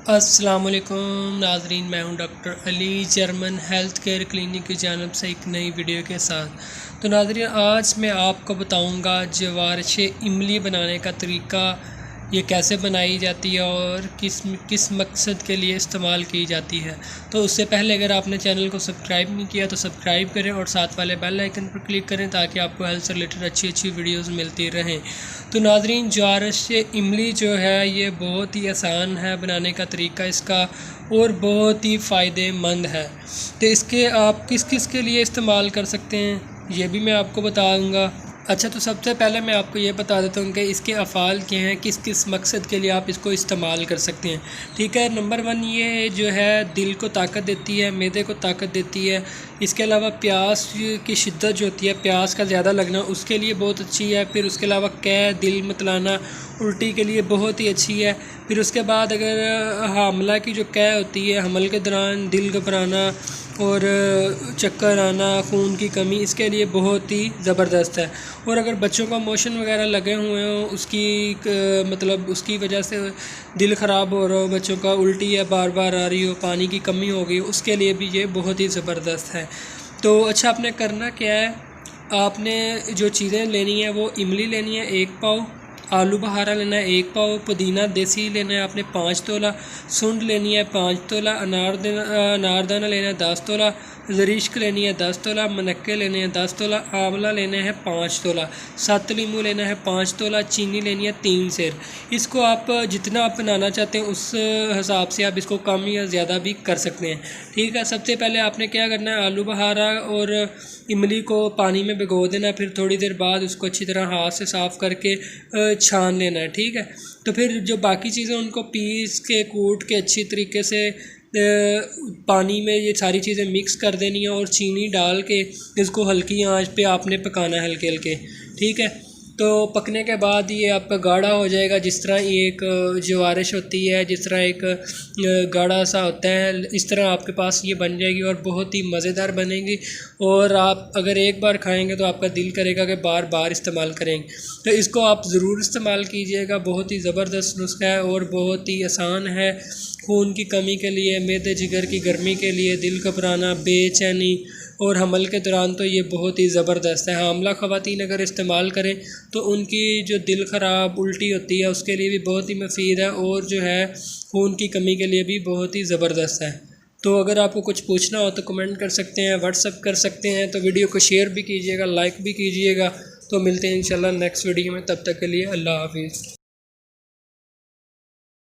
अस्सलामुअलैकुम नाजरीन, मैं हूं doctor Ali German health care clinic की जानब से एक नई वीडियो के साथ। तो नाजरीन, आज मैं आपको बताऊंगा जवारश इमली बनाने का तरीका, ये कैसे बनाई जाती है और किस किस मकसद के लिए इस्तेमाल की जाती है। तो उससे पहले अगर आपने चैनल को सब्सक्राइब नहीं किया तो सब्सक्राइब करें और साथ वाले बेल आइकन पर क्लिक करें ताकि आपको हेल्थ से रिलेटेड अच्छी अच्छी वीडियोस मिलती रहें। तो नाजरीन, जवारश इमली जो है ये बहुत ही आसान है बनाने का तरीका इसका और बहुत ही फ़ायदेमंद है। तो इसके आप किस किस के लिए इस्तेमाल कर सकते हैं ये भी मैं आपको बताऊंगा। अच्छा, तो सबसे पहले मैं आपको ये बता देता हूँ कि इसके अफ़ाल क्या हैं, किस किस मकसद के लिए आप इसको इस्तेमाल कर सकते हैं। ठीक है, नंबर 1 ये जो है दिल को ताकत देती है, मैदे को ताकत देती है। इसके अलावा प्यास की शिद्दत जो होती है, प्यास का ज़्यादा लगना, उसके लिए बहुत अच्छी है। फिर उसके अलावा कै दिल मतलाना, उल्टी के लिए बहुत ही अच्छी है। फिर उसके बाद अगर हामला की जो कै होती है, हमल के दौरान दिल घबराना और चक्कर आना, खून की कमी, इसके लिए बहुत ही ज़बरदस्त है। और अगर बच्चों का मोशन वगैरह लगे हुए हों, उसकी मतलब उसकी वजह से दिल ख़राब हो रहा हो, बच्चों का उल्टी है बार बार आ रही हो, पानी की कमी हो गई, उसके लिए भी ये बहुत ही ज़बरदस्त है। तो अच्छा, आपने करना क्या है, आपने जो चीज़ें लेनी है वो इमली लेनी है 1 पाव, आलू बहारा लेना है 1 पाव, पुदीना देसी लेना है आपने 5 तोला, सुंड लेनी है 5 तोला, अनारदाना लेना है 10 तोला, ज़रिश्क लेनी है 10 तोला, मनक्के लेने हैं 10 तोला, आंवला लेना है 5 तोला, 7 लीमू लेना है 5 तोला, चीनी लेनी है 3 सेर। इसको आप जितना आप बनाना चाहते हैं उस हिसाब से आप इसको कम या ज़्यादा भी कर सकते हैं। ठीक है, सबसे पहले आपने क्या करना है, आलू बहारा और इमली को पानी में भिगो देना, फिर थोड़ी देर बाद उसको अच्छी तरह हाथ से साफ़ करके छान लेना है। ठीक है, तो फिर जो बाकी चीज़ें उनको पीस के कूट के अच्छी तरीके से पानी में ये सारी चीज़ें मिक्स कर देनी है और चीनी डाल के इसको हल्की आंच पे आपने पकाना है, हल्के हल्के। ठीक है, तो पकने के बाद ये आपका गाढ़ा हो जाएगा, जिस तरह ये एक जवारश होती है, जिस तरह एक गाढ़ा सा होता है, इस तरह आपके पास ये बन जाएगी और बहुत ही मज़ेदार बनेगी। और आप अगर एक बार खाएंगे तो आपका दिल करेगा कि बार बार इस्तेमाल करेंगे। तो इसको आप ज़रूर इस्तेमाल कीजिएगा, बहुत ही ज़बरदस्त नुस्खा है और बहुत ही आसान है। खून की कमी के लिए, मैदे जिगर की गर्मी के लिए, दिल घबराना, बेचैनी और हमल के दौरान तो ये बहुत ही ज़बरदस्त है। हामला ख़वातीन अगर इस्तेमाल करें तो उनकी जो दिल ख़राब उल्टी होती है उसके लिए भी बहुत ही मुफीद है और जो है खून की कमी के लिए भी बहुत ही ज़बरदस्त है। तो अगर आपको कुछ पूछना हो तो कमेंट कर सकते हैं, व्हाट्सअप कर सकते हैं। तो वीडियो को शेयर भी कीजिएगा, लाइक भी कीजिएगा। तो मिलते हैं इंशाल्लाह नेक्स्ट वीडियो में, तब तक के लिए अल्लाह हाफिज़।